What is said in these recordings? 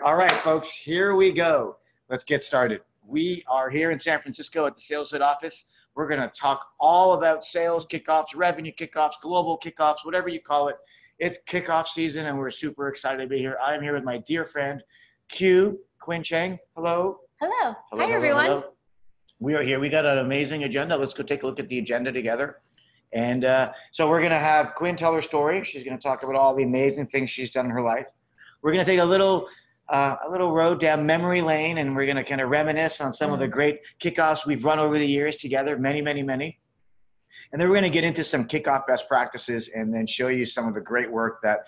All right, folks, here we go. Let's get started. We are here in San Francisco at the Sales Head office. We're going to talk all about sales kickoffs, revenue kickoffs, global kickoffs, whatever you call it. It's kickoff season, and we're super excited to be here. I'm here with my dear friend, Quyen Chang. Hello. Hello. Hi, everyone. Hello. We are here. We got an amazing agenda. Let's go take a look at the agenda together. And so we're going to have Quyen tell her story. She's going to talk about all the amazing things she's done in her life. We're going to take a little road down memory lane, and we're going to kind of reminisce on some of the great kickoffs we've run over the years together, many. And then we're going to get into some kickoff best practices and then show you some of the great work that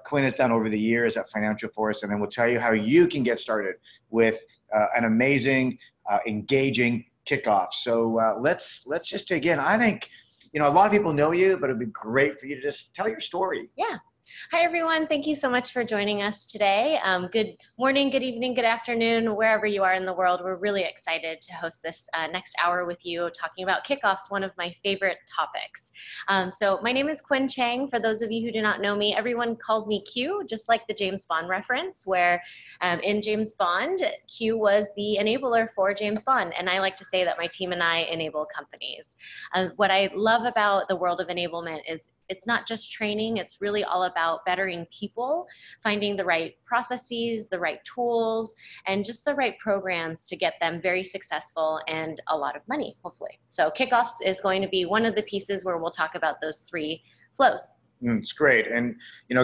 Quyen has done over the years at Financial Force. And then we'll tell you how you can get started with an amazing, engaging kickoff. So let's just dig in. I think, a lot of people know you, but it'd be great for you to just tell your story. Yeah. Hi, everyone. Thank you so much for joining us today. Good morning, good evening, good afternoon, wherever you are in the world. We're really excited to host this next hour with you talking about kickoffs, one of my favorite topics. So my name is Quyen Chang. For those of you who do not know me, everyone calls me Q, just like the James Bond reference, where in James Bond, Q was the enabler for James Bond. And I like to say that my team and I enable companies. What I love about the world of enablement is it's not just training, it's really all about bettering people, finding the right processes, the right tools, and just the right programs to get them very successful and a lot of money, hopefully. So kickoffs is going to be one of the pieces where we'll talk about those three flows. It's great. And,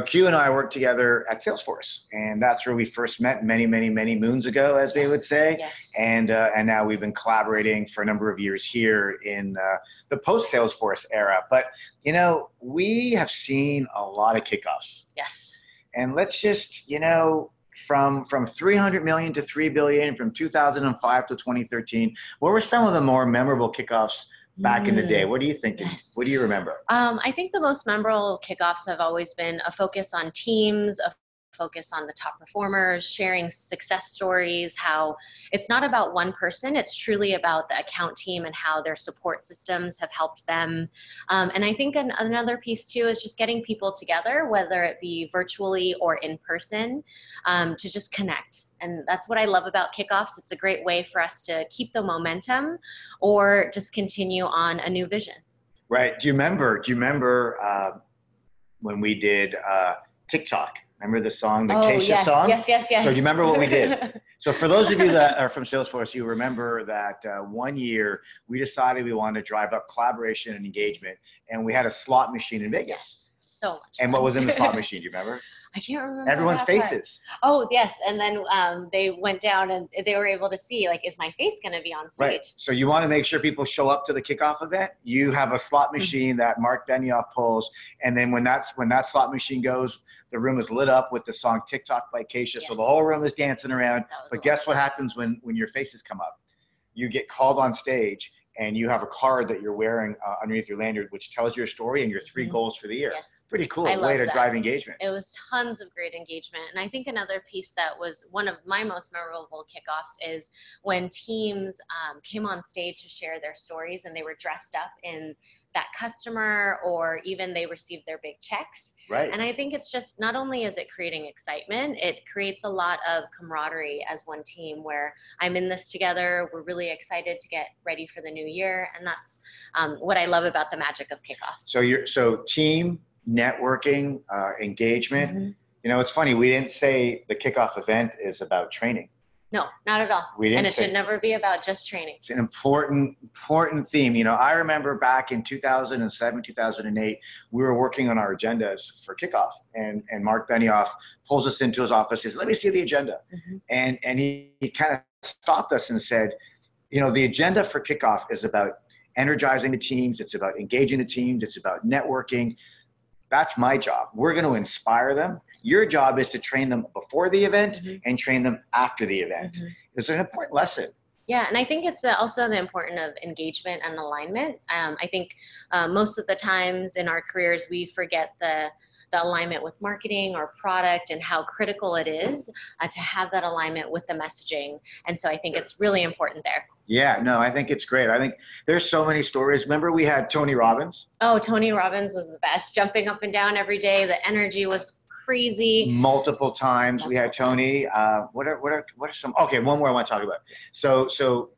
Q and I worked together at Salesforce, and that's where we first met many moons ago, as they would say. Yes. And now we've been collaborating for a number of years here in the post-Salesforce era. But, we have seen a lot of kickoffs. Yes. And let's just, from 300 million to 3 billion, from 2005 to 2013, what were some of the more memorable kickoffs back in the day? What are you thinking? Yes. What do you remember? I think the most memorable kickoffs have always been a focus on teams, a focus on the top performers, sharing success stories, how it's not about one person, it's truly about the account team and how their support systems have helped them. And I think another piece too is just getting people together, whether it be virtually or in person, to just connect. And that's what I love about kickoffs. It's a great way for us to keep the momentum or just continue on a new vision. Right. Do you remember when we did TikTok? Remember the song, the Keisha song? Yes. So do you remember what we did? So for those of you that are from Salesforce, you remember that one year we decided we wanted to drive up collaboration and engagement, and we had a slot machine in Vegas. Yes. So much. And what was in the slot machine? Do you remember? I can't remember. Everyone's faces. Oh, yes. And then they went down and they were able to see, like, is my face going to be on stage? Right. So you want to make sure people show up to the kickoff event. You have a slot machine that Mark Benioff pulls. And then when that slot machine goes, the room is lit up with the song TikTok by Keisha. Yes. So the whole room is dancing around. But guess what happens when your faces come up? You get called on stage and you have a card that you're wearing underneath your lanyard, which tells your story and your three goals for the year. Yes. Pretty cool way to drive engagement. It was tons of great engagement. And I think another piece that was one of my most memorable kickoffs is when teams came on stage to share their stories and they were dressed up in that customer, or even they received their big checks. Right. And I think it's just, not only is it creating excitement, it creates a lot of camaraderie as one team where I'm in this together. We're really excited to get ready for the new year. And that's what I love about the magic of kickoffs. So team, networking, engagement. It's funny, we didn't say the kickoff event is about training. No, not at all. And it should never be about just training. It's an important theme. I remember back in 2007, 2008, we were working on our agendas for kickoff, and Mark Benioff pulls us into his office, says, let me see the agenda. And he kind of stopped us and said, the agenda for kickoff is about energizing the teams. It's about engaging the teams. It's about networking. That's my job. We're going to inspire them. Your job is to train them before the event and train them after the event. It's an important lesson. Yeah, and I think it's also the importance of engagement and alignment. I think most of the times in our careers, we forget the alignment with marketing or product and how critical it is to have that alignment with the messaging. And so I think it's really important there. Yeah, no, I think it's great. I think there's so many stories. Remember we had Tony Robbins? Oh, Tony Robbins was the best, jumping up and down every day. The energy was crazy. Multiple times. We had Tony. What are some? Okay, one more I want to talk about. So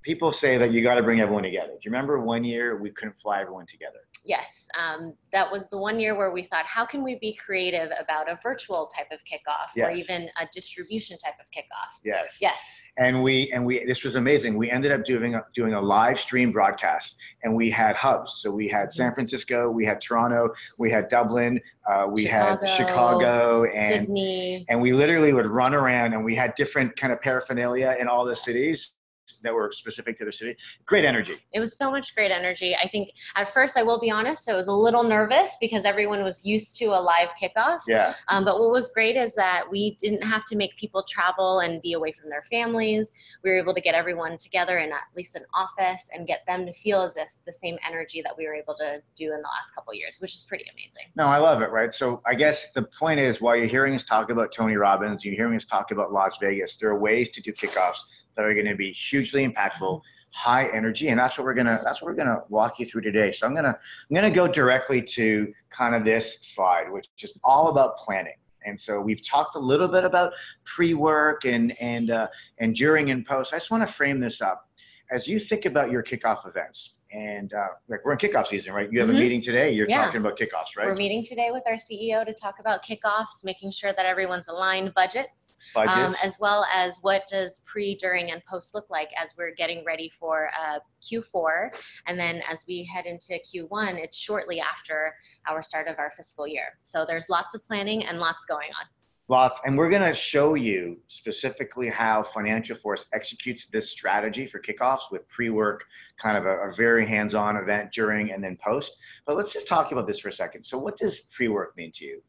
people say that you got to bring everyone together. Do you remember one year we couldn't fly everyone together? Yes, that was the one year where we thought, how can we be creative about a virtual type of kickoff, yes, or even a distribution type of kickoff? Yes. Yes. And we this was amazing. We ended up doing a live stream broadcast, and we had hubs. So we had San Francisco, we had Toronto, we had Dublin, we had Chicago, and Sydney, and we literally would run around, and we had different kind of paraphernalia in all the cities that were specific to the city. Great energy. It was so much great energy. I think at first, I will be honest, I was a little nervous because everyone was used to a live kickoff. Yeah. But what was great is that we didn't have to make people travel and be away from their families. We were able to get everyone together in at least an office and get them to feel as if the same energy that we were able to do in the last couple of years, which is pretty amazing. No, I love it, right? So I guess the point is, while you're hearing us talk about Tony Robbins, you're hearing us talk about Las Vegas, there are ways to do kickoffs that are going to be hugely impactful, high energy, and that's what we're gonna walk you through today. So I'm gonna go directly to kind of this slide, which is all about planning. And so we've talked a little bit about pre-work and during and post. I just want to frame this up as you think about your kickoff events. And like we're in kickoff season, right? You have a meeting today. You're talking about kickoffs, right? We're meeting today with our CEO to talk about kickoffs, making sure that everyone's aligned budgets. As well as what does pre, during, and post look like as we're getting ready for Q4. And then as we head into Q1, it's shortly after our start of our fiscal year. So there's lots of planning and lots going on. Lots, and we're going to show you specifically how Financial Force executes this strategy for kickoffs with pre-work, kind of a very hands-on event during and then post. But let's just talk about this for a second. So what does pre-work mean to you?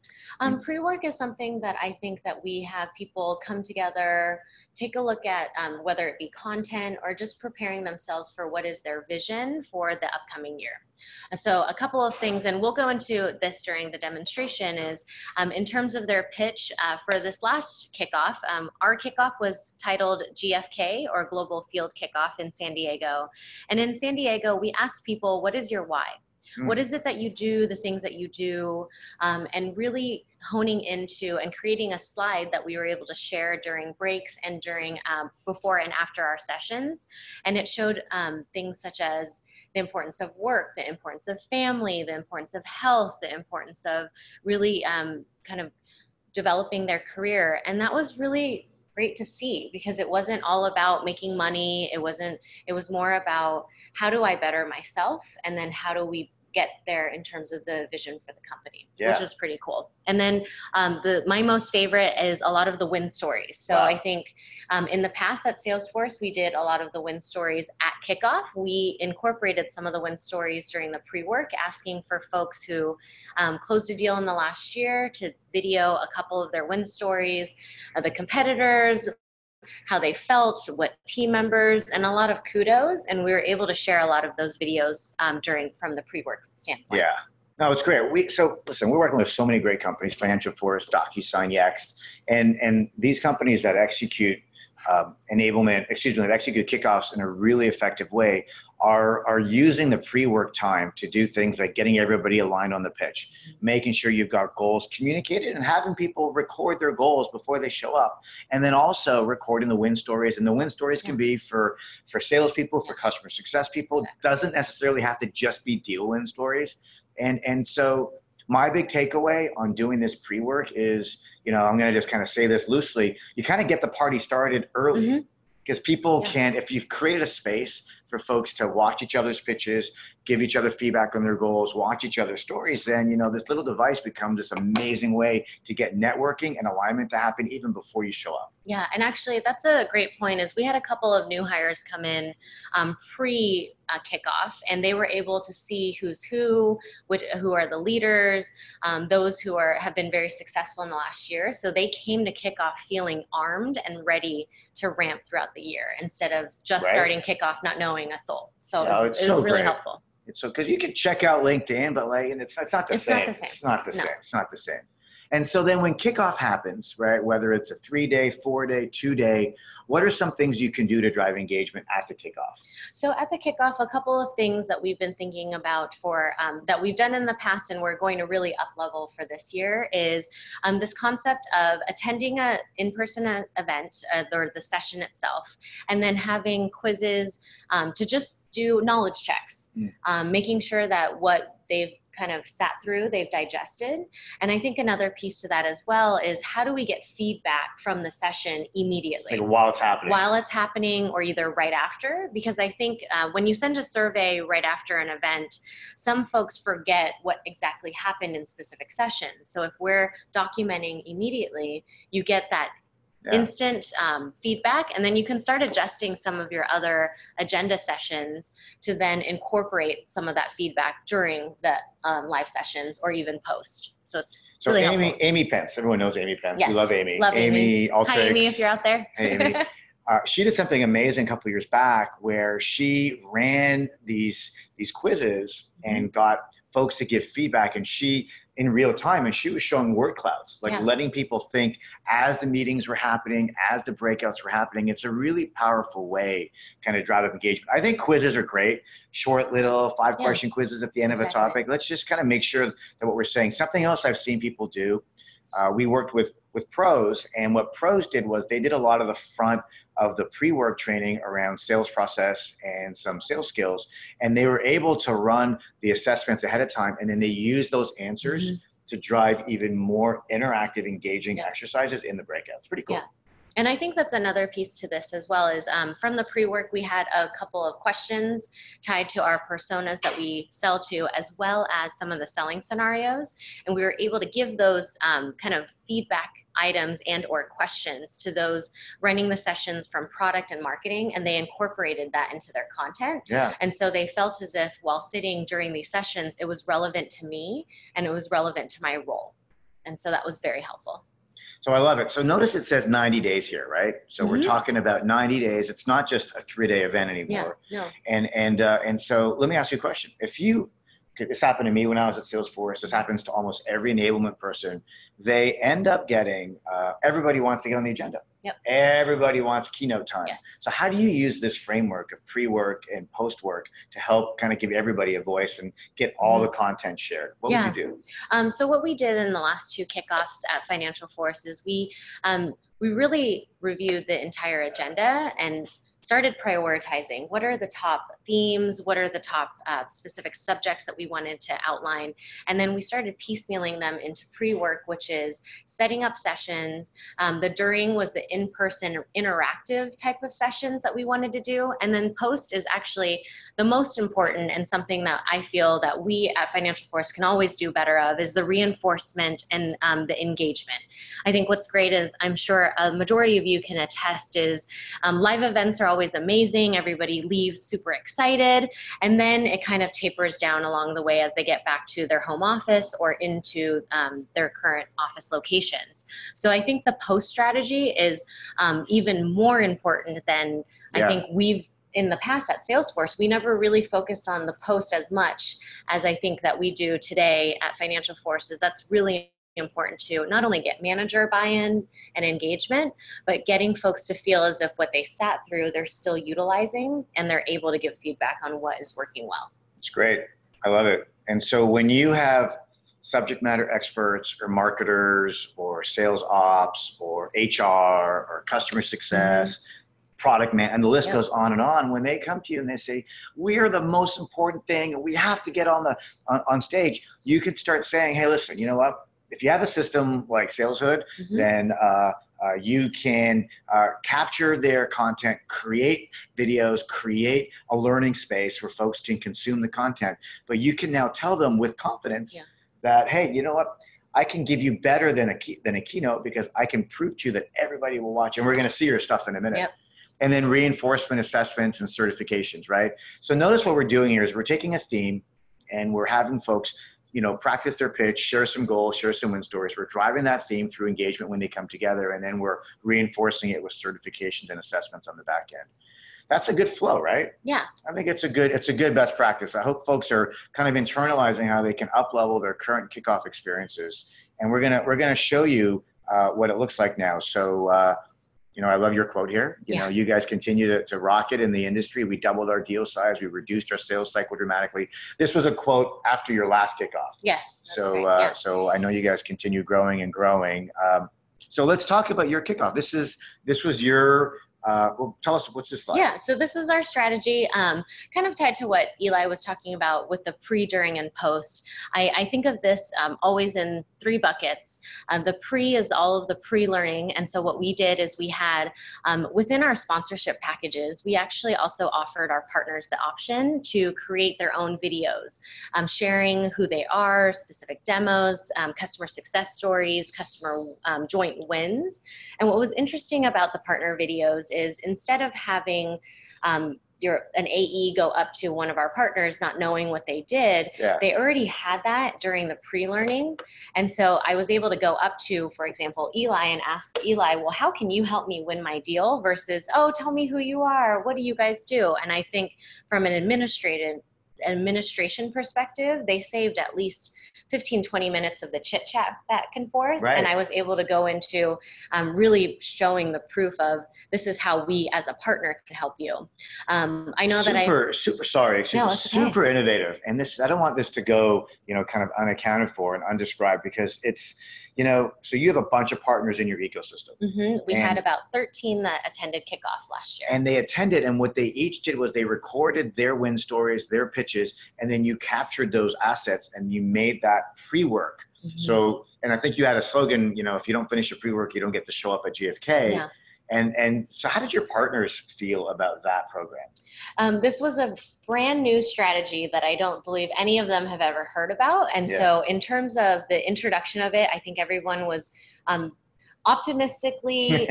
Pre-work is something that I think that we have people come together, take a look at whether it be content or just preparing themselves for what is their vision for the upcoming year. So a couple of things, and we'll go into this during the demonstration, is in terms of their pitch for this last kickoff, our kickoff was titled GFK, or Global Field Kickoff, in San Diego. And in San Diego, we asked people, what is your why? What is it that you do, the things that you do, and really honing into and creating a slide that we were able to share during breaks and during before and after our sessions. And it showed things such as the importance of work, the importance of family, the importance of health, the importance of really kind of developing their career. And that was really great to see, because it wasn't all about making money. It was more about, how do I better myself? And then how do we get there in terms of the vision for the company, which is pretty cool. And then my most favorite is a lot of the win stories. So I think in the past at Salesforce, we did a lot of the win stories at kickoff. We incorporated some of the win stories during the pre-work, asking for folks who closed a deal in the last year to video a couple of their win stories, the competitors, how they felt, what team members, and a lot of kudos. And we were able to share a lot of those videos from the pre-work standpoint. Yeah, no, it's great. So listen, we're working with so many great companies, Financial Force, DocuSign, Yext, and these companies that execute that execute kickoffs in a really effective way are using the pre-work time to do things like getting everybody aligned on the pitch, making sure you've got goals communicated, and having people record their goals before they show up, and then also recording the win stories. And the win stories can be for salespeople, for customer success people. It doesn't necessarily have to just be deal win stories. And so my big takeaway on doing this pre-work is, I'm going to just kind of say this loosely, you kind of get the party started early. Because people can, if you've created a space for folks to watch each other's pitches, give each other feedback on their goals, watch each other's stories, then, this little device becomes this amazing way to get networking and alignment to happen even before you show up. Yeah, and actually that's a great point, is we had a couple of new hires come in pre-kickoff, and they were able to see who's who are the leaders, those who have been very successful in the last year. So they came to kickoff feeling armed and ready to ramp throughout the year, instead of just starting kickoff not knowing a soul. So it was really helpful. It's so, because you can check out LinkedIn, but it's not the same. It's not the same. It's not the same. And so then when kickoff happens, right, whether it's a 3-day, 4-day, 2-day, what are some things you can do to drive engagement at the kickoff? So at the kickoff, a couple of things that we've been thinking about for that we've done in the past and we're going to really up level for this year is this concept of attending a in-person event or the session itself, and then having quizzes to just do knowledge checks, making sure that what they've kind of sat through, they've digested. And I think another piece to that as well is how do we get feedback from the session immediately? Like while it's happening. While it's happening, or either right after, because I think when you send a survey right after an event, some folks forget what exactly happened in specific sessions. So if we're documenting immediately, you get that instant feedback, and then you can start adjusting some of your other agenda sessions to then incorporate some of that feedback during the live sessions or even post. So it's really helpful. Amy Pence, everyone knows Amy Pence. Yes. We love Amy. Love Amy. Alteryx. Hi, Amy, if you're out there. Hey, Amy. She did something amazing a couple of years back where she ran these quizzes and got folks to give feedback, and she in real time, and she was showing word clouds, like letting people think as the meetings were happening, as the breakouts were happening. It's a really powerful way kind of drive up engagement. I think quizzes are great, short little 5-question quizzes at the end of a topic. Let's just kind of make sure that what we're saying. Something else I've seen people do, we worked with pros, and what pros did was they did a lot of the front of the pre-work training around sales process and some sales skills, and they were able to run the assessments ahead of time, and then they used those answers to drive even more interactive, engaging exercises in the breakouts. Pretty cool. Yeah. And I think that's another piece to this as well is from the pre-work, we had a couple of questions tied to our personas that we sell to, as well as some of the selling scenarios. And we were able to give those kind of feedback items and or questions to those running the sessions from product and marketing, and they incorporated that into their content. And so they felt as if while sitting during these sessions, it was relevant to me and it was relevant to my role. And so that was very helpful. So I love it. So notice it says 90 days here, right? So we're talking about 90 days. It's not just a 3-day event anymore. And so let me ask you a question. This happened to me when I was at Salesforce. This happens to almost every enablement person. They end up getting, everybody wants to get on the agenda. Everybody wants keynote time. So how do you use this framework of pre-work and post-work to help kind of give everybody a voice and get all the content shared? What would you do? So what we did in the last 2 kickoffs at Financial Force is we really reviewed the entire agenda and started prioritizing what are the top themes, what are the top specific subjects that we wanted to outline, and then we started piecemealing them into pre-work, which is setting up sessions. The during was the in-person interactive type of sessions that we wanted to do, and then post is actually the most important, and something that I feel that we at Financial Force can always do better of is the reinforcement and the engagement. I think what's great is, I'm sure a majority of you can attest, is live events are always amazing. Everybody leaves super excited, and then it kind of tapers down along the way as they get back to their home office or into their current office locations. So I think the post strategy is even more important than I think we've in the past at Salesforce. We never really focused on the post as much as I think that we do today at Financial Force. That's really important to not only get manager buy-in and engagement, but getting folks to feel as if what they sat through, they're still utilizing and they're able to give feedback on what is working well. It's great. I love it. And so when you have subject matter experts or marketers or sales ops or HR or customer success, product man, and the list goes on and on. When they come to you and they say, we are the most important thing and we have to get on stage, you could start saying, hey, listen, you know what? If you have a system like SalesHood, then you can capture their content, create videos, create a learning space where folks can consume the content. But you can now tell them with confidence that, hey, you know what? I can give you better than a keynote because I can prove to you that everybody will watch, and we're going to see your stuff in a minute. And then reinforcement assessments and certifications, right? So notice what we're doing here is we're taking a theme and we're having folks, you know, practice their pitch, share some goals, share some win stories. We're driving that theme through engagement when they come together, and then we're reinforcing it with certifications and assessments on the back end. That's a good flow, right? Yeah. I think it's a good best practice. I hope folks are kind of internalizing how they can up-level their current kickoff experiences and we're gonna show you what it looks like now. So you know, I love your quote here. You know, you guys continue to rock it in the industry. We doubled our deal size. We reduced our sales cycle dramatically. This was a quote after your last kickoff. Yes. So, right. so I know you guys continue growing and growing. So let's talk about your kickoff. This was your, well, tell us, what's this like? Yeah, so this is our strategy, kind of tied to what Eli was talking about with the pre, during, and post. I think of this always in 3 buckets. The pre is all of the pre-learning, and so what we did is we had, within our sponsorship packages, we actually also offered our partners the option to create their own videos, sharing who they are, specific demos, customer success stories, customer joint wins. And what was interesting about the partner videos is instead of having an AE go up to one of our partners not knowing what they did, they already had that during the pre-learning. And so I was able to go up to, for example, Eli and ask Eli, well, how can you help me win my deal versus, oh, tell me who you are, what do you guys do? And I think from an administration perspective, they saved at least 15-20 minutes of the chit chat back and forth, and I was able to go into really showing the proof of this is how we as a partner can help you. I know super innovative, and this, I don't want this to go, you know, kind of unaccounted for and undescribed, because it's, you know, so you have a bunch of partners in your ecosystem. We had about 13 that attended Kickoff last year. And they attended, and what they each did was they recorded their win stories, their pitches, and then you captured those assets and you made that pre-work. So, and I think you had a slogan, you know, if you don't finish your pre-work, you don't get to show up at GFK. And so how did your partners feel about that program? This was a brand new strategy that I don't believe any of them have ever heard about. And so in terms of the introduction of it, I think everyone was optimistically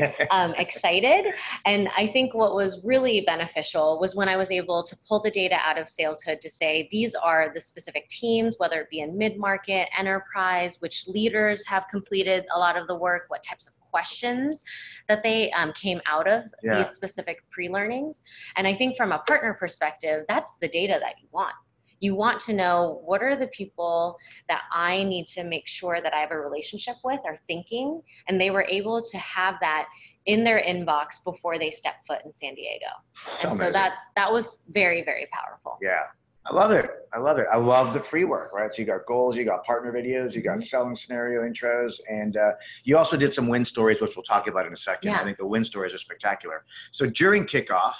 excited. And I think what was really beneficial was when I was able to pull the data out of SalesHood to say, these are the specific teams, whether it be in mid-market, enterprise, which leaders have completed a lot of the work, what types of questions that they came out of these specific pre-learnings. And I think from a partner perspective, that's the data that you want. You want to know what are the people that I need to make sure that I have a relationship with are thinking, and they were able to have that in their inbox before they step foot in San Diego. And so that was very, very powerful. Yeah. I love it. I love it. I love the pre-work, right? So you got goals, you got partner videos, you got selling scenario intros, and you also did some win stories, which we'll talk about in a second. I think the win stories are spectacular. So during Kickoff,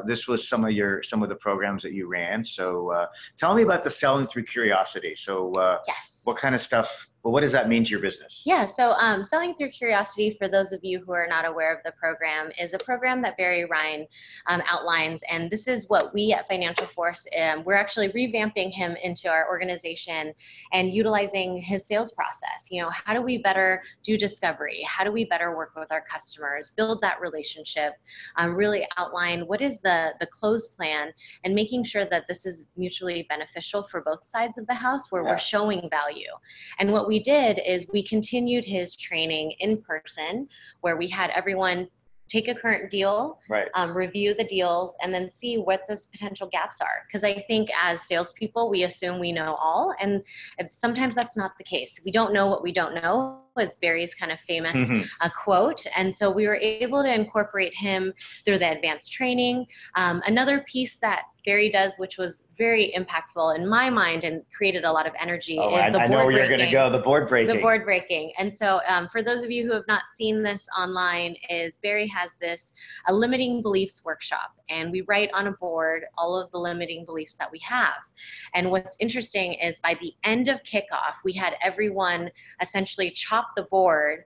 this was some of the programs that you ran. So tell me about the selling through curiosity. So what kind of stuff, well, what does that mean to your business? Yeah, so Selling Through Curiosity, for those of you who are not aware of the program, is a program that Barry Ryan outlines, and this is what we at Financial Force, we're actually revamping him into our organization and utilizing his sales process. You know, how do we better do discovery? How do we better work with our customers, build that relationship, really outline what is the close plan, and making sure that this is mutually beneficial for both sides of the house, where we're showing value. And what we did is we continued his training in person, where we had everyone take a current deal, review the deals, and then see what those potential gaps are. Because I think as salespeople, we assume we know all, and sometimes that's not the case. We don't know what we don't know, was Barry's kind of famous quote. And so we were able to incorporate him through the advanced training. Another piece that Barry does, which was very impactful in my mind and created a lot of energy, is the board breaking. I know where you're going to go, the board breaking. The board breaking. And so for those of you who have not seen this online, is Barry has this a limiting beliefs workshop, and we write on a board all of the limiting beliefs that we have. And what's interesting is by the end of Kickoff, we had everyone essentially chop the board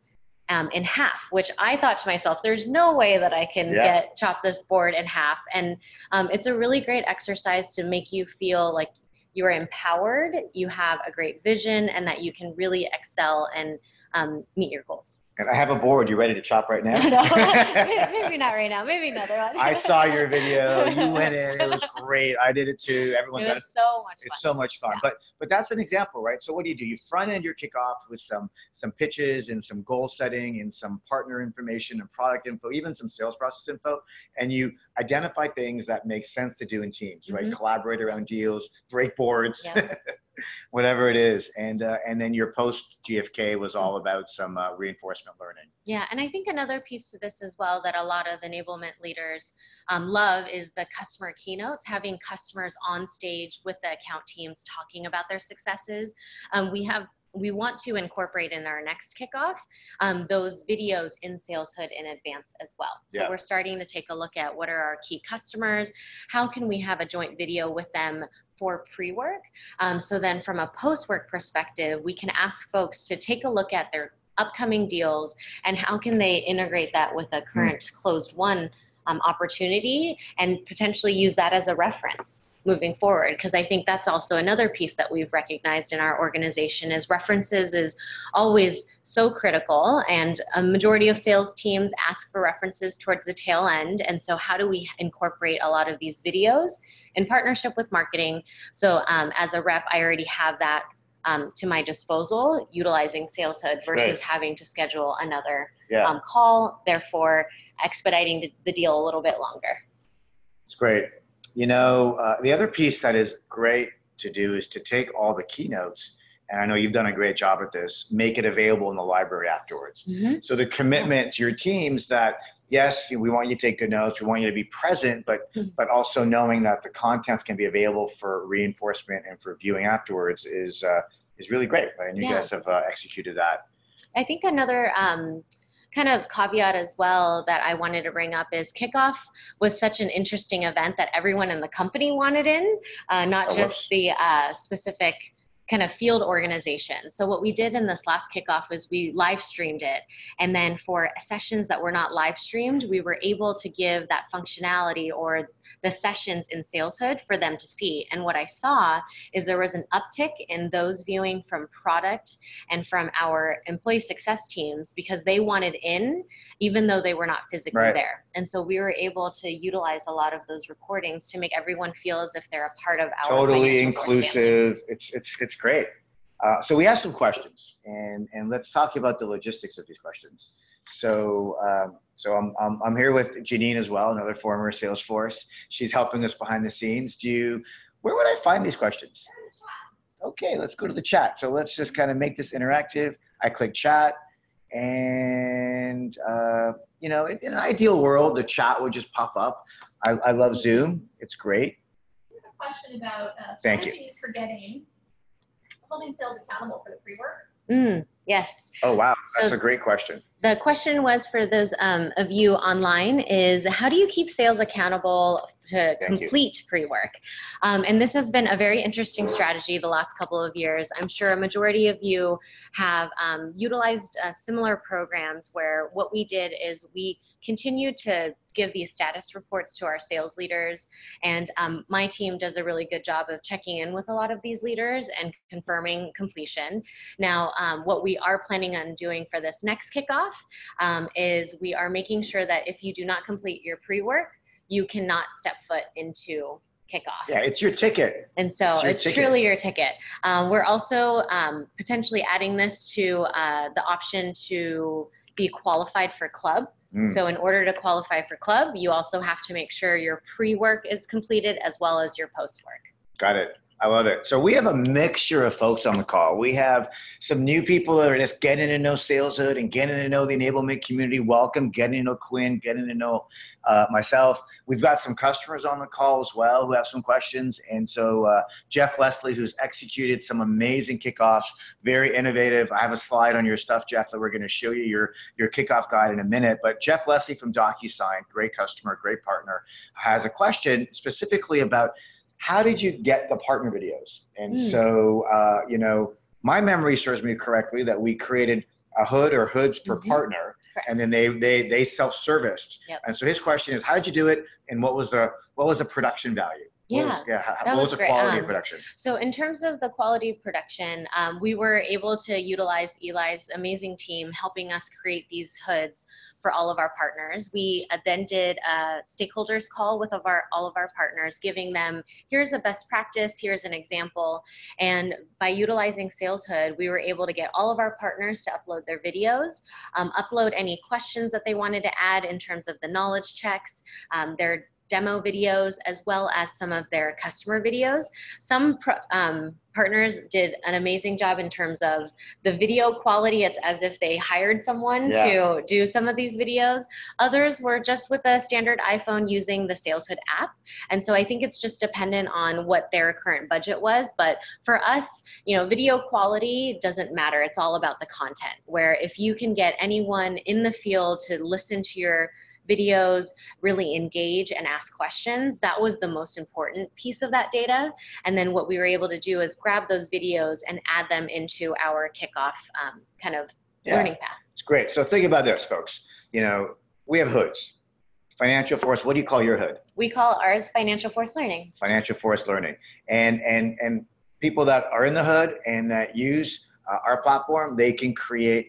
in half, which I thought to myself, there's no way that I can chop this board in half. And it's a really great exercise to make you feel like you're empowered, you have a great vision, and that you can really excel and meet your goals. And I have a board. You ready to chop right now? Maybe not right now. Maybe another one. I saw your video. You went in. It was great. I did it too. Everyone got it. So much fun. It's so much fun. But that's an example, right? So what do? You front end your kickoff with some pitches and some goal setting and some partner information and product info, even some sales process info, and you identify things that make sense to do in teams, right? Collaborate around deals, break boards. whatever it is. And then your post GFK was all about some reinforcement learning. Yeah, and I think another piece to this as well that a lot of enablement leaders love is the customer keynotes, having customers on stage with the account teams talking about their successes. We want to incorporate in our next kickoff those videos in SalesHood in advance as well. So we're starting to take a look at what are our key customers, how can we have a joint video with them for pre-work. So then from a post-work perspective, we can ask folks to take a look at their upcoming deals and how can they integrate that with a current closed won opportunity and potentially use that as a reference moving forward, because I think that's also another piece that we've recognized in our organization is references is always so critical, and a majority of sales teams ask for references towards the tail end. And so how do we incorporate a lot of these videos in partnership with marketing? So as a rep, I already have that to my disposal, utilizing SalesHood versus having to schedule another call, therefore expediting the deal a little bit longer. It's great. You know, the other piece that is great to do is to take all the keynotes, and I know you've done a great job at this, make it available in the library afterwards. So the commitment to your teams that, yes, we want you to take good notes, we want you to be present, but also knowing that the contents can be available for reinforcement and for viewing afterwards is really great, right? And you guys have executed that. I think another kind of caveat as well that I wanted to bring up is Kickoff was such an interesting event that everyone in the company wanted in, not just the specific kind of field organization. So what we did in this last kickoff is we live streamed it. And then for sessions that were not live streamed, we were able to give that functionality or the sessions in SalesHood for them to see. And what I saw is there was an uptick in those viewing from product and from our employee success teams because they wanted in, even though they were not physically there. And so we were able to utilize a lot of those recordings to make everyone feel as if they're a part of our totally inclusive. It's great. So we have some questions, and let's talk about the logistics of these questions. So I'm here with Janine as well, another former Salesforce. She's helping us behind the scenes. Where would I find these questions? Okay, let's go to the chat. So let's just kind of make this interactive. I click chat, and you know, in an ideal world, the chat would just pop up. I love Zoom. It's great. I have a question about Thank you. strategies for holding sales accountable for the pre-work. Yes. Oh, wow. That's a great question. The question was for those of you online is, how do you keep sales accountable to complete pre-work? And this has been a very interesting strategy the last couple of years. I'm sure a majority of you have utilized similar programs where what we did is we continued to give these status reports to our sales leaders, and my team does a really good job of checking in with a lot of these leaders and confirming completion. Now, what we are planning on doing for this next kickoff is we are making sure that if you do not complete your pre-work, you cannot step foot into kickoff. Yeah, it's your ticket. And so it's truly your ticket. We're also potentially adding this to the option to be qualified for club. So in order to qualify for club, you also have to make sure your pre-work is completed as well as your post-work. Got it. I love it. So we have a mixture of folks on the call. We have some new people that are just getting to know SalesHood and getting to know the enablement community. Welcome, getting to know Quyen, getting to know myself. We've got some customers on the call as well who have some questions. And so Jeff Leslie, who's executed some amazing kickoffs, very innovative. I have a slide on your stuff, Jeff, that we're going to show you your kickoff guide in a minute. But Jeff Leslie from DocuSign, great customer, great partner, has a question specifically about how did you get the partner videos? And so, you know, my memory serves me correctly that we created a hood or hoods per partner, and then they self-serviced. And so his question is, how did you do it, and what was the production value? What was the quality of production? So in terms of the quality of production, we were able to utilize Eli's amazing team helping us create these hoods for all of our partners. We then did a stakeholders call with all of our partners, giving them, here's a best practice, here's an example. And by utilizing SalesHood, we were able to get all of our partners to upload their videos, upload any questions that they wanted to add in terms of the knowledge checks, their demo videos as well as some of their customer videos. Some partners did an amazing job in terms of the video quality. It's as if they hired someone to do some of these videos. Others were just with a standard iPhone using the SalesHood app. And so I think it's just dependent on what their current budget was. But for us, you know, video quality doesn't matter. It's all about the content, where if you can get anyone in the field to listen to your videos, really engage and ask questions, that was the most important piece of that data. And then what we were able to do is grab those videos and add them into our Kickoff kind of learning path. It's great. So think about this, folks. You know, we have hoods. Financial Force, what do you call your hood? We call ours Financial Force Learning. Financial Force Learning. And people that are in the hood and that use our platform, they can create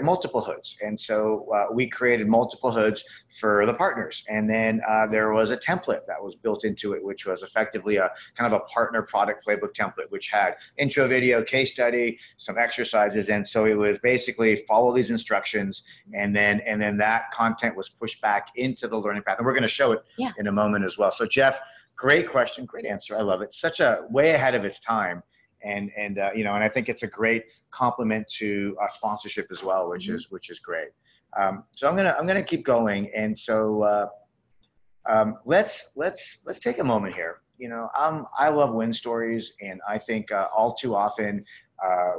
multiple hoods. And so we created multiple hoods for the partners. And then there was a template that was built into it, which was effectively a kind of a partner product playbook template, which had intro video, case study, some exercises. And so it was basically follow these instructions, and then that content was pushed back into the learning path. And we're going to show it in a moment as well. So Jeff, great question, great answer. I love it. Such a way ahead of its time. And you know, and I think it's a great complement to sponsorship as well, which is great. So I'm gonna keep going, and so let's take a moment here. You know, I love win stories, and I think all too often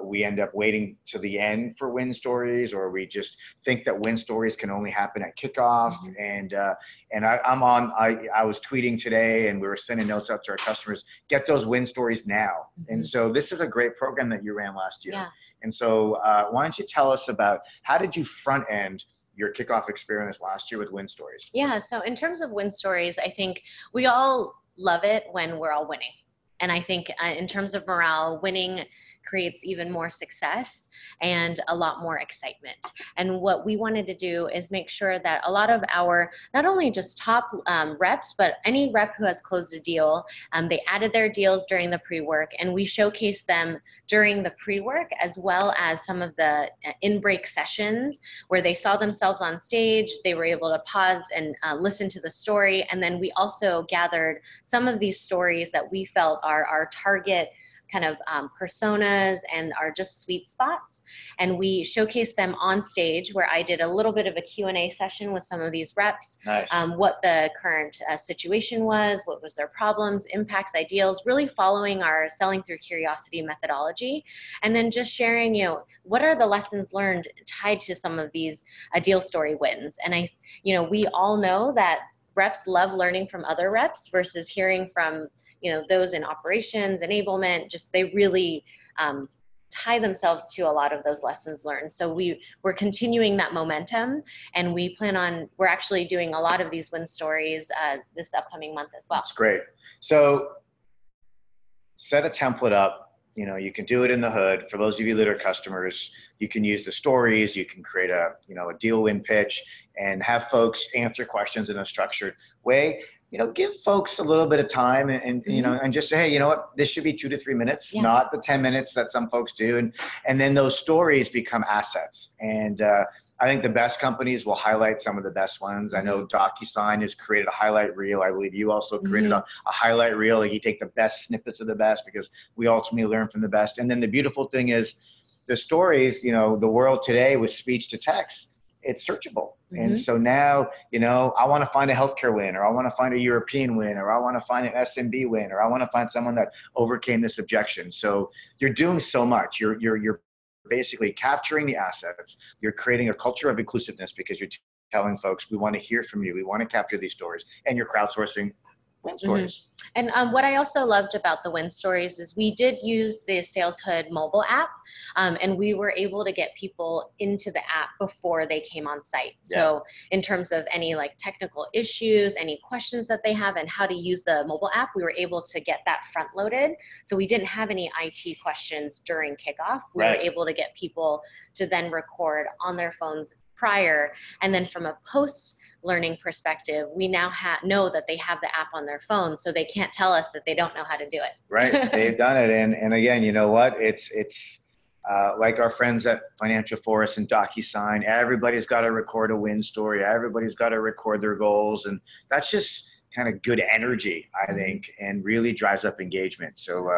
we end up waiting to the end for win stories, or we just think that win stories can only happen at kickoff. And I was tweeting today, and we were sending notes out to our customers, get those win stories now. And so this is a great program that you ran last year. And so why don't you tell us about how did you front end your kickoff experience last year with win stories? Yeah, so in terms of win stories, I think we all love it when we're all winning. And I think in terms of morale, winning creates even more success and a lot more excitement. And what we wanted to do is make sure that a lot of our, not only just top reps, but any rep who has closed a deal, they added their deals during the pre-work, and we showcased them during the pre-work, as well as some of the in-break sessions where they saw themselves on stage, they were able to pause and listen to the story. And then we also gathered some of these stories that we felt are our target kind of personas and are just sweet spots. And we showcased them on stage, where I did a little bit of a Q&A session with some of these reps, what the current situation was, what was their problems, impacts, ideals, really following our selling through curiosity methodology. And then just sharing, you know, what are the lessons learned tied to some of these deal story wins. And we all know that reps love learning from other reps versus hearing from those in operations, enablement, just they really tie themselves to a lot of those lessons learned. So we're continuing that momentum, and we're actually doing a lot of these win stories this upcoming month as well. That's great. So set a template up. You know, you can do it in the hood. For those of you that are customers, you can use the stories, you can create a deal win pitch and have folks answer questions in a structured way. Give folks a little bit of time and just say, hey, you know what, this should be 2 to 3 minutes, not the 10 minutes that some folks do. And then those stories become assets. And I think the best companies will highlight some of the best ones. I know DocuSign has created a highlight reel. I believe you also created a highlight reel. Like, you take the best snippets of the best, because we ultimately learn from the best. And then the beautiful thing is the stories, the world today with speech to text, it's searchable. And so now, I want to find a healthcare win, or I want to find a European win, or I want to find an SMB win, or I want to find someone that overcame this objection. So you're doing so much. You're basically capturing the assets. You're creating a culture of inclusiveness, because you're telling folks, we want to hear from you. We want to capture these stories, and you're crowdsourcing win stories. And what I also loved about the win stories is we did use the SalesHood mobile app, and we were able to get people into the app before they came on site. So in terms of any technical issues, any questions that they have, and how to use the mobile app, we were able to get that front loaded. So we didn't have any IT questions during kickoff. We were able to get people to then record on their phones prior, and then from a post learning perspective, we now know that they have the app on their phone, so they can't tell us that they don't know how to do it. Right, they've done it, and again, you know what? It's like our friends at Financial Forest and DocuSign, everybody's got to record a win story. Everybody's got to record their goals. And that's just kind of good energy, I think, and really drives up engagement. So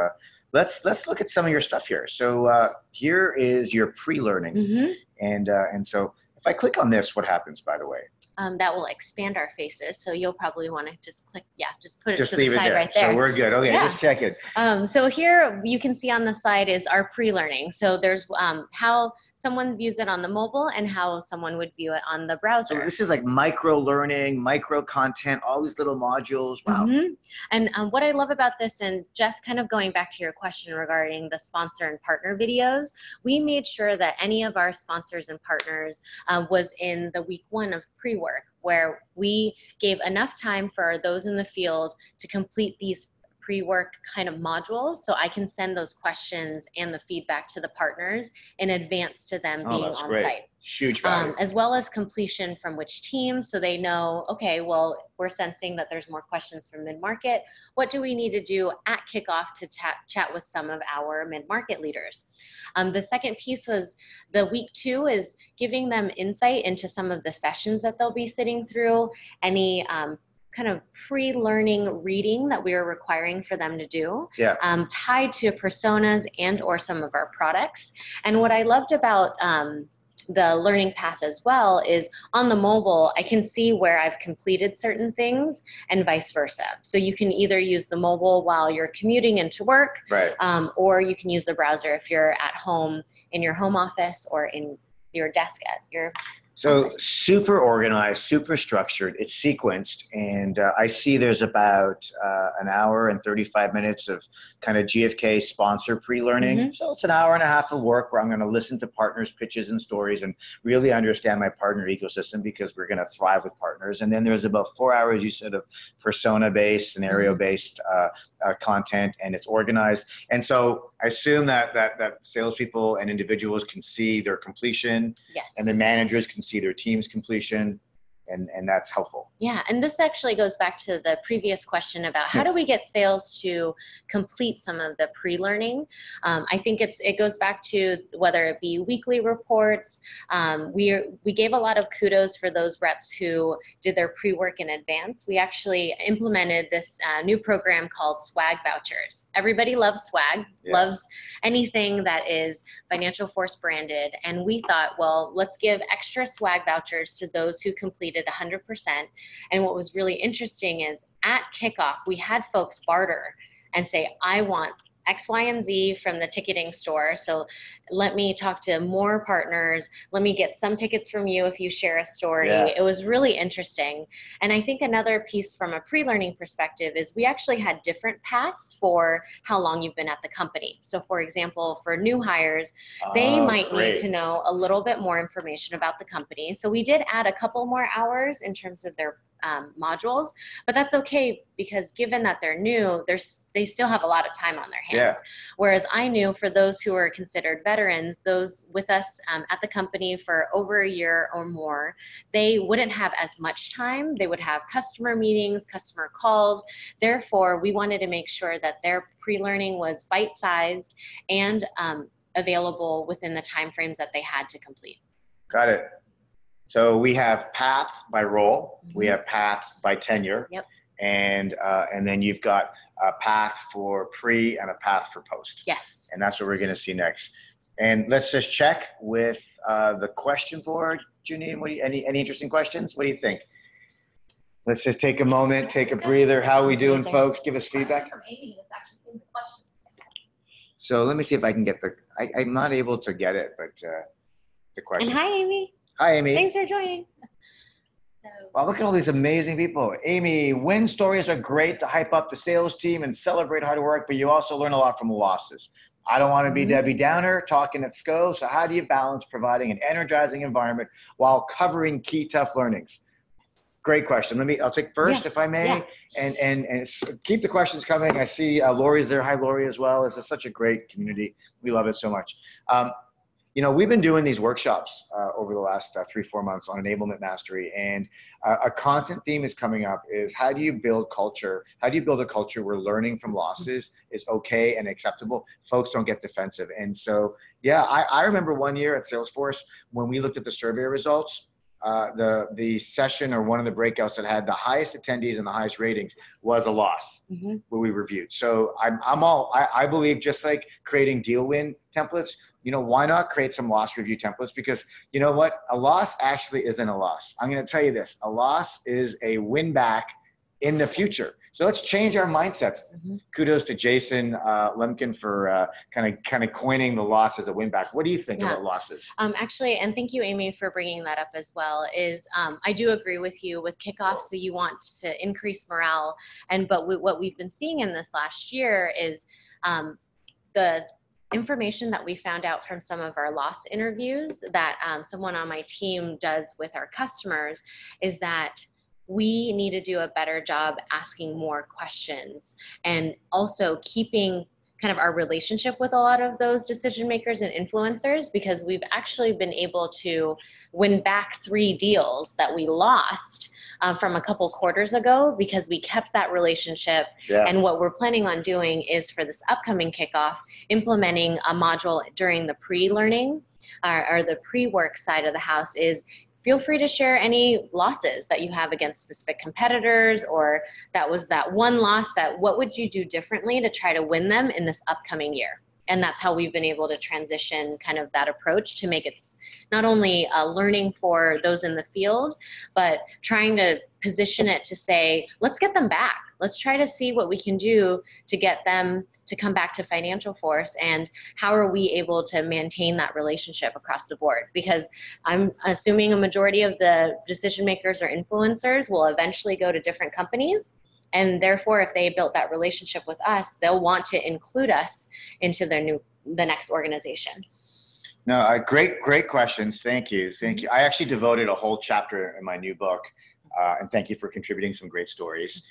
let's look at some of your stuff here. So here is your pre-learning. And so if I click on this, what happens, by the way? That will expand our faces. So you'll probably want to just click, just put it just to leave the side it there. right there. So we're good. Okay, just check it. So here you can see on the side is our pre-learning. So there's how someone views it on the mobile and how someone would view it on the browser. So this is like micro learning, micro content, all these little modules. Wow. And what I love about this, and Jeff, kind of going back to your question regarding the sponsor and partner videos, we made sure that any of our sponsors and partners was in the week 1 of pre-work, where we gave enough time for those in the field to complete these pre-work kind of modules, so I can send those questions and the feedback to the partners in advance to them being on site. Huge value. As well as completion from which team, so they know, okay, well, we're sensing that there's more questions from mid-market. What do we need to do at kickoff to chat with some of our mid-market leaders? The second piece was the week 2 is giving them insight into some of the sessions that they'll be sitting through, any kind of pre-learning reading that we are requiring for them to do, tied to personas and or some of our products. And what I loved about the learning path as well is on the mobile, I can see where I've completed certain things and vice versa. So you can either use the mobile while you're commuting into work, or you can use the browser if you're at home in your home office or in your desk at your So super organized, super structured, it's sequenced, and I see there's about an hour and 35 minutes of kind of GFK sponsor pre-learning. So it's an hour and a half of work where I'm going to listen to partners' pitches and stories and really understand my partner ecosystem, because we're going to thrive with partners. And then there's about 4 hours, you said, of persona-based, scenario-based content, and it's organized. And so I assume that salespeople and individuals can see their completion, and the managers can see their team's completion, and that's helpful. Yeah, and this actually goes back to the previous question about how do we get sales to complete some of the pre-learning. I think it goes back to whether it be weekly reports. We gave a lot of kudos for those reps who did their pre-work in advance. We actually implemented this new program called swag vouchers. Everybody loves swag, loves anything that is Financial Force branded, and we thought, well, let's give extra swag vouchers to those who completed 100%. And what was really interesting is at kickoff, we had folks barter and say, I want X, Y, and Z from the ticketing store. So let me talk to more partners. Let me get some tickets from you if you share a story. It was really interesting. And I think another piece from a pre-learning perspective is we actually had different paths for how long you've been at the company. So for example, for new hires, they might need to know a little bit more information about the company. So we did add a couple more hours in terms of their modules, but that's okay, because given that they're new, they still have a lot of time on their hands. Whereas I knew for those who are considered veterans, those with us at the company for over a year or more, they wouldn't have as much time. They would have customer meetings, customer calls. Therefore, we wanted to make sure that their pre-learning was bite-sized and available within the timeframes that they had to complete. Got it. So we have path by role, we have paths by tenure, and then you've got a path for pre and a path for post. Yes. And that's what we're going to see next. And let's just check with the question board. Janine, any interesting questions? What do you think? Let's just take a moment, take a breather. How are we doing, folks? Give us feedback. From Amy, that's actually in the questions. So let me see if I can get I'm not able to get it, but the question. And hi, Amy. Hi, Amy. Thanks for joining. Wow, look at all these amazing people. Amy, win stories are great to hype up the sales team and celebrate hard work, but you also learn a lot from losses. I don't want to be Debbie Downer talking at SCO, so how do you balance providing an energizing environment while covering key tough learnings? Great question. I'll take first, if I may, and keep the questions coming. I see Lori's there. Hi, Lori, as well. This is such a great community. We love it so much. we've been doing these workshops over the last 3-4 months on enablement mastery, and a constant theme is coming up is how do you build culture? How do you build a culture where learning from losses is okay and acceptable? Folks don't get defensive. And so, yeah, I remember one year at Salesforce when we looked at the survey results, the session or one of the breakouts that had the highest attendees and the highest ratings was a loss where we reviewed. So I believe just like creating deal win templates, why not create some loss review templates? Because you know what? A loss actually isn't a loss. I'm going to tell you this. A loss is a win back in the future. So let's change our mindsets. Kudos to Jason Lemkin for kind of coining the loss as a win back. What do you think about losses? Actually, and thank you, Amy, for bringing that up as well, I do agree with you with kickoff. So you want to increase morale. But what we've been seeing in this last year is the information that we found out from some of our loss interviews that someone on my team does with our customers is that we need to do a better job asking more questions and also keeping kind of our relationship with a lot of those decision makers and influencers, because we've actually been able to win back 3 deals that we lost from a couple quarters ago because we kept that relationship. And what we're planning on doing is for this upcoming kickoff, implementing a module during the pre-learning or the pre-work side of the house is feel free to share any losses that you have against specific competitors, or that was that one loss that what would you do differently to try to win them in this upcoming year? And that's how we've been able to transition kind of that approach to make it not only learning for those in the field, but trying to position it to say, let's get them back. Let's try to see what we can do to get them to come back to Financial Force, and how are we able to maintain that relationship across the board? Because I'm assuming a majority of the decision makers or influencers will eventually go to different companies. And therefore, if they built that relationship with us, they'll want to include us into the next organization. No, great questions. Thank you. I actually devoted a whole chapter in my new book, and thank you for contributing some great stories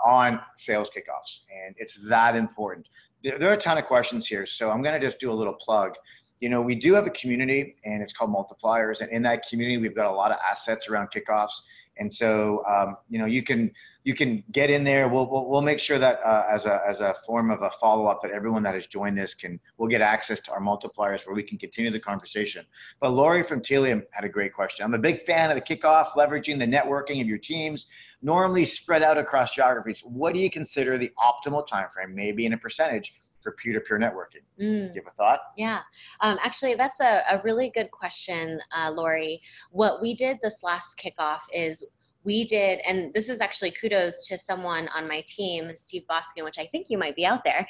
on sales kickoffs. And it's that important. There are a ton of questions here, so I'm going to just do a little plug. We do have a community, and it's called Multipliers. And in that community, we've got a lot of assets around kickoffs. And so, you can get in there. We'll make sure that as a form of a follow-up that everyone that has joined this will get access to our multipliers where we can continue the conversation. But Lori from Telium had a great question. I'm a big fan of the kickoff, leveraging the networking of your teams, normally spread out across geographies. What do you consider the optimal time frame, maybe in a percentage, for peer-to-peer networking? Do you have a thought? Yeah, actually, that's a really good question, Lori. What we did this last kickoff is we did, and this is actually kudos to someone on my team, Steve Boskin, which I think you might be out there.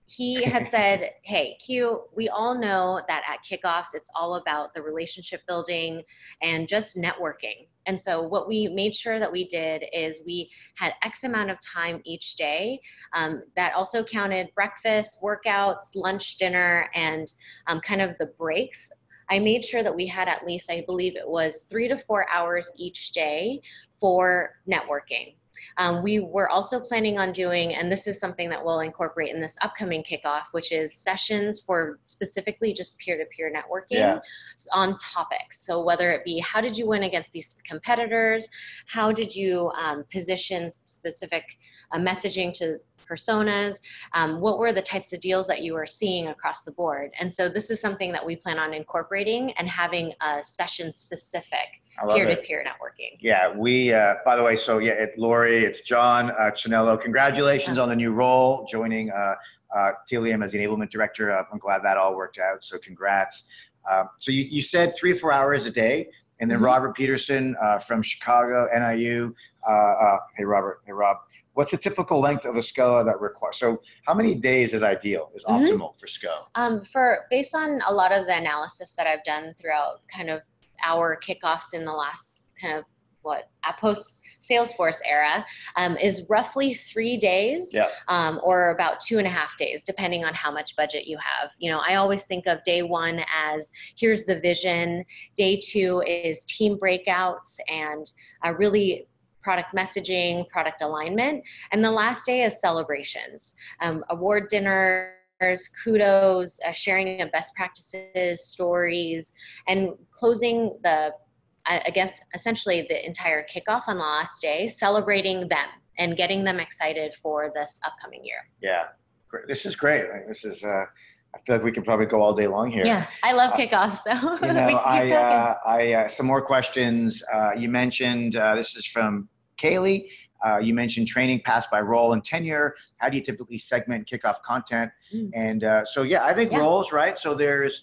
He had said, hey, Q, we all know that at kickoffs, it's all about the relationship building and just networking. And so what we made sure that we did is we had X amount of time each day. That also counted breakfast, workouts, lunch, dinner, and kind of the breaks. I made sure that we had at least, I believe it was 3 to 4 hours each day for networking. We were also planning on doing, and this is something that we'll incorporate in this upcoming kickoff, which is sessions for specifically just peer-to-peer networking on topics. So whether it be, how did you win against these competitors? How did you position specific messaging to personas? What were the types of deals that you were seeing across the board? And so this is something that we plan on incorporating and having a session-specific peer-to-peer networking. Yeah, we, by the way, so yeah, it's Lori, it's John Chinello. Congratulations on the new role, joining Telium as the enablement director. I'm glad that all worked out, so congrats. So you said 3 to 4 hours a day, and then Robert Peterson from Chicago, NIU. Hey, Robert, hey, Rob. What's the typical length of a SCO that requires? So how many days is ideal, is optimal for SCO? Based on a lot of the analysis that I've done throughout kind of our kickoffs in the last kind of post Salesforce era, is roughly 3 days, or about 2.5 days, depending on how much budget you have. I always think of day 1 as here's the vision. Day 2 is team breakouts and really product messaging, product alignment, and the last day is celebrations, award dinner, kudos, sharing of best practices, stories, and closing I guess, essentially the entire kickoff on the last day, celebrating them and getting them excited for this upcoming year. Yeah, this is great. Right? This is, I feel like we could probably go all day long here. Yeah, I love kickoff, so you know, we can keep talking. some more questions. You mentioned, this is from Kaylee. You mentioned training paths by role and tenure. How do you typically segment kickoff content? And so, yeah, I think roles, right? So there's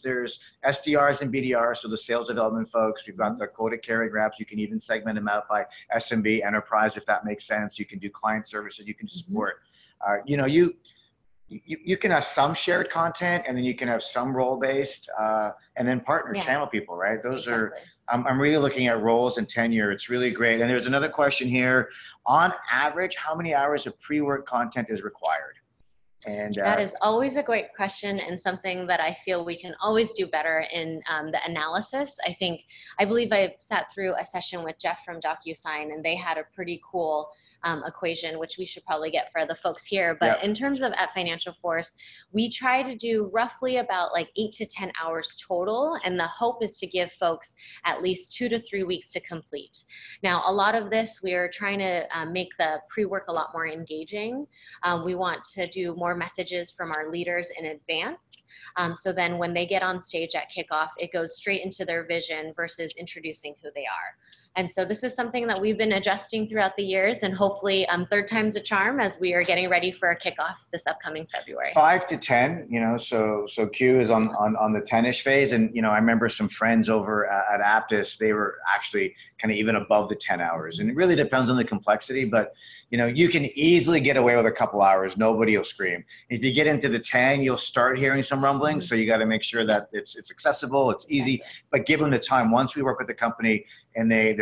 SDRs and BDRs, so the sales development folks. We've got the quota carrying reps. You can even segment them out by SMB, enterprise, if that makes sense. You can do client services. You can support. You know, you can have some shared content, and then you can have some role-based, and then partner channel people, right? Those are, I'm really looking at roles and tenure. It's really great. And there's another question here. On average, how many hours of pre-work content is required? And that is always a great question, and something that I feel we can always do better in the analysis. I believe I sat through a session with Jeff from DocuSign, and they had a pretty cool equation, which we should probably get for the folks here. But in terms of at Financial Force, we try to do roughly about like 8 to 10 hours total. And the hope is to give folks at least 2 to 3 weeks to complete. Now, a lot of this, we're trying to make the pre-work a lot more engaging. We want to do more messages from our leaders in advance. So then when they get on stage at kickoff, it goes straight into their vision versus introducing who they are. And so this is something that we've been adjusting throughout the years, and hopefully third time's a charm as we are getting ready for a kickoff this upcoming February. 5 to 10, you know, so Q is on the 10-ish phase. And, you know, I remember some friends over at Aptus, they were actually kind of even above the 10 hours. And it really depends on the complexity, but, you know, you can easily get away with a couple hours. Nobody will scream. If you get into the 10, you'll start hearing some rumblings. So you got to make sure that it's accessible, it's easy, but give them the time. Once we work with the company, and their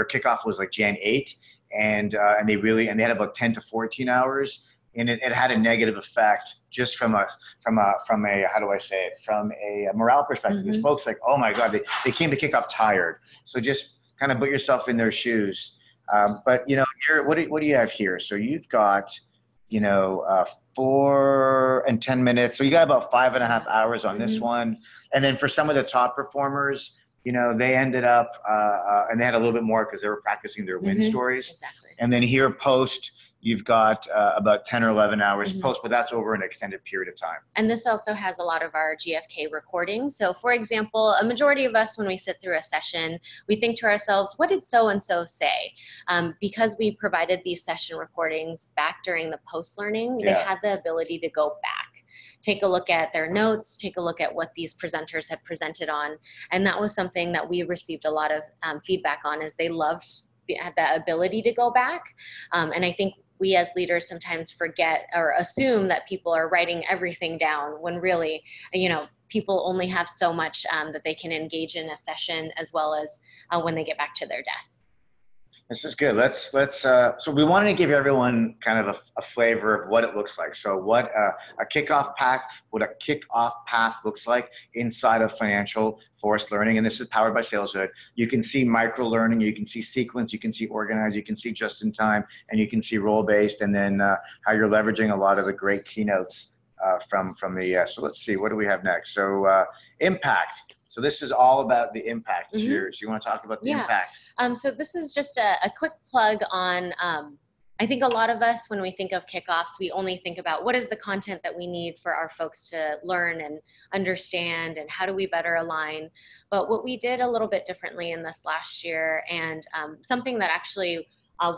kickoff was like Jan 8, and they had about 10 to 14 hours, and it had a negative effect just from a how do I say it, from a morale perspective. Because folks like, oh my God, they came to kickoff tired. So just kind of put yourself in their shoes. But you know, what do you have here? So you've got, you know, 4 and 10 minutes. So you got about 5.5 hours on this one. And then for some of the top performers, you know, they ended up, and they had a little bit more because they were practicing their win stories. Exactly. And then here post, you've got about 10 or 11 hours post, but that's over an extended period of time. And this also has a lot of our GFK recordings. So for example, a majority of us, when we sit through a session, we think to ourselves, what did so-and-so say? Because we provided these session recordings back during the post-learning, they had the ability to go back. Take a look at their notes, take a look at what these presenters had presented on. And that was something that we received a lot of feedback on, is they loved the ability to go back. And I think we as leaders sometimes forget or assume that people are writing everything down, when really, you know, people only have so much that they can engage in a session, as well as when they get back to their desk. This is good. So we wanted to give everyone kind of a flavor of what it looks like. So what a kickoff path looks like inside of Financial Force Learning. And this is powered by SalesHood. You can see micro learning, you can see sequence, you can see organized, you can see just in time, and you can see role based, and then how you're leveraging a lot of the great keynotes from the, so let's see, what do we have next? So impact. So this is all about the impact. So you want to talk about the impact? So this is just a quick plug on, I think a lot of us, when we think of kickoffs, we only think about what is the content that we need for our folks to learn and understand, and how do we better align. But what we did a little bit differently in this last year, and something that actually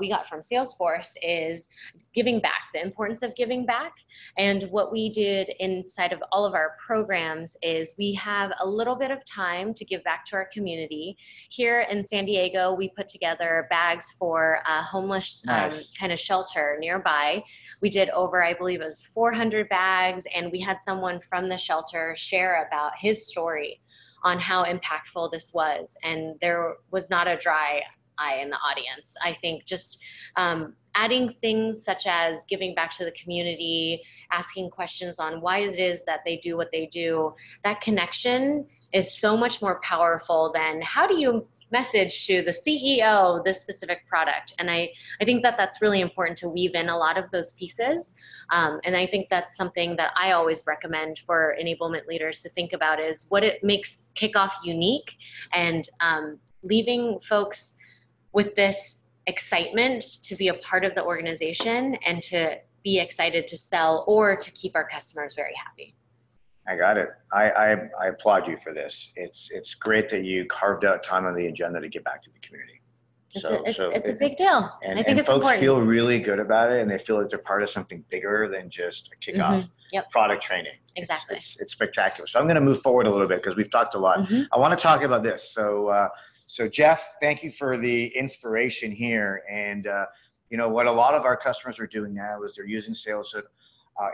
we got from Salesforce, is giving back, the importance of giving back. And what we did inside of all of our programs is we have a little bit of time to give back to our community. Here in San Diego, we put together bags for a homeless kind of shelter nearby. We did over, I believe it was 400 bags, and we had someone from the shelter share about his story on how impactful this was. And there was not a dry eye in the audience. I think just adding things such as giving back to the community, asking questions on why it is that they do what they do, that connection is so much more powerful than how do you message to the CEO this specific product. And I think that that's really important to weave in a lot of those pieces. And I think that's something that I always recommend for enablement leaders to think about, is what it makes Kickoff unique, and leaving folks with this excitement to be a part of the organization and to be excited to sell or to keep our customers very happy. I got it. I applaud you for this. It's great that you carved out time on the agenda to get back to the community. It's a big deal. And I think it's folks important. feel really good about it, and they feel like they're part of something bigger than just a kickoff product training. Exactly. It's spectacular. So I'm going to move forward a little bit because we've talked a lot. I want to talk about this. So Jeff, thank you for the inspiration here. And what a lot of our customers are doing now is they're using Saleshood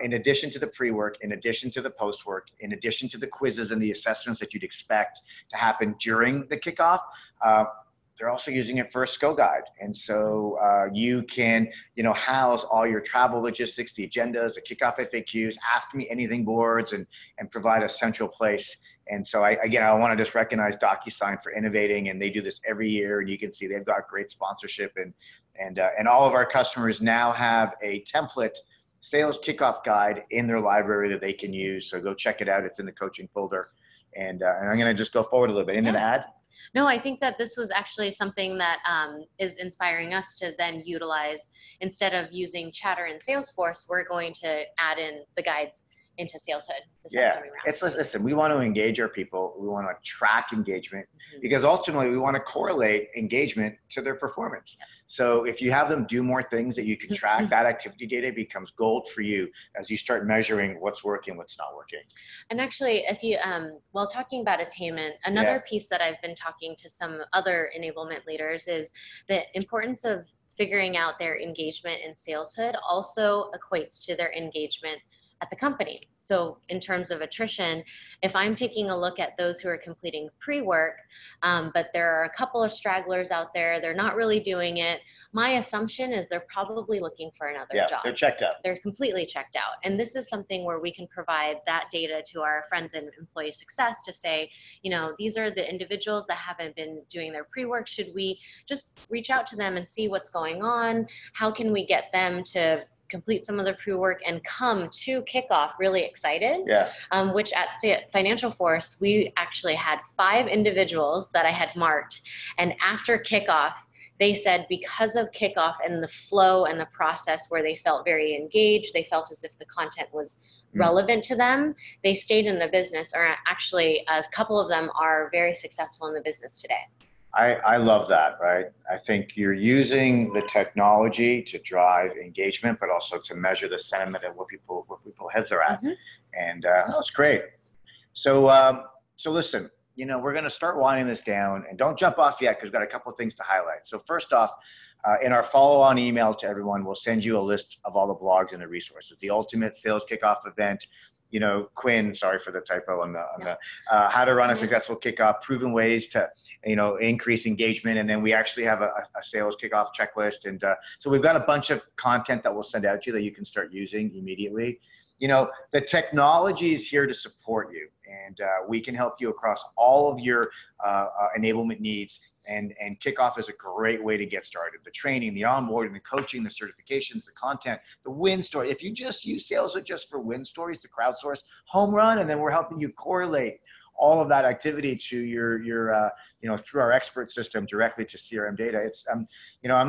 in addition to the pre-work, in addition to the post-work, in addition to the quizzes and the assessments that you'd expect to happen during the kickoff. They're also using it for a SCO guide. And so you can, house all your travel logistics, the agendas, the kickoff FAQs, ask me anything boards, and provide a central place. And so I want to just recognize DocuSign for innovating, and they do this every year. And you can see they've got great sponsorship, and all of our customers now have a template sales kickoff guide in their library that they can use. So go check it out. It's in the coaching folder. And I'm going to just go forward a little bit. Anything to add? No, I think that this was actually something that is inspiring us to then utilize. Instead of using Chatter and Salesforce, we're going to add in the guides into Saleshood this upcoming round. Listen, we want to engage our people. We want to track engagement because ultimately we want to correlate engagement to their performance. So if you have them do more things that you can track, that activity data becomes gold for you as you start measuring what's working, what's not working. And actually, if you, while talking about attainment, another piece that I've been talking to some other enablement leaders is the importance of figuring out their engagement in Saleshood also equates to their engagement at the company. So in terms of attrition, if I'm taking a look at those who are completing pre-work, but there are a couple of stragglers out there, they're not really doing it, my assumption is they're probably looking for another job. They're checked out. They're completely checked out. And this is something where we can provide that data to our friends in employee success to say, these are the individuals that haven't been doing their pre-work. Should we just reach out to them and see what's going on? How can we get them to complete some of the pre-work and come to Kickoff really excited? Which at Financial Force, we actually had 5 individuals that I had marked. And after Kickoff, they said because of Kickoff and the flow and the process where they felt very engaged, they felt as if the content was relevant to them, they stayed in the business, or actually a couple of them are very successful in the business today. I love that, right? I think you're using the technology to drive engagement, but also to measure the sentiment of where people heads are at. And that's great. So listen, we're going to start winding this down, and don't jump off yet because we've got a couple of things to highlight. So first off, in our follow-on email to everyone, we'll send you a list of all the blogs and the resources. The Ultimate Sales Kickoff event, Quyen, sorry for the typo on the how to run a successful kickoff, proven ways to, increase engagement. And then we actually have a sales kickoff checklist. And so we've got a bunch of content that we'll send out to you that you can start using immediately. The technology is here to support you, and we can help you across all of your enablement needs. And Kickoff is a great way to get started. The training, the onboarding, the coaching, the certifications, the content, the win story. If you just use Saleshood just for win stories to crowdsource, home run, and then we're helping you correlate all of that activity to your through our expert system directly to CRM data. It's I'm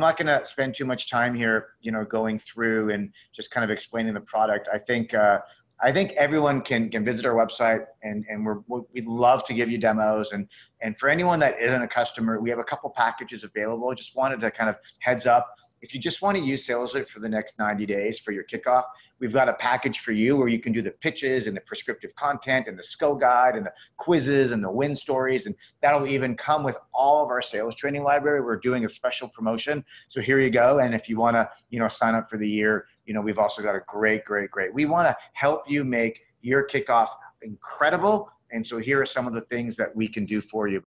not going to spend too much time here, going through and just kind of explaining the product. I think everyone can visit our website, and we'd love to give you demos. And for anyone that isn't a customer, we have a couple packages available. Just wanted to kind of heads up. If you just want to use Saleshood for the next 90 days for your kickoff, we've got a package for you where you can do the pitches and the prescriptive content and the SCO guide and the quizzes and the win stories. And that'll even come with all of our sales training library. We're doing a special promotion. So here you go. And if you want to, sign up for the year, we've also got a great. We want to help you make your kickoff incredible. And so here are some of the things that we can do for you.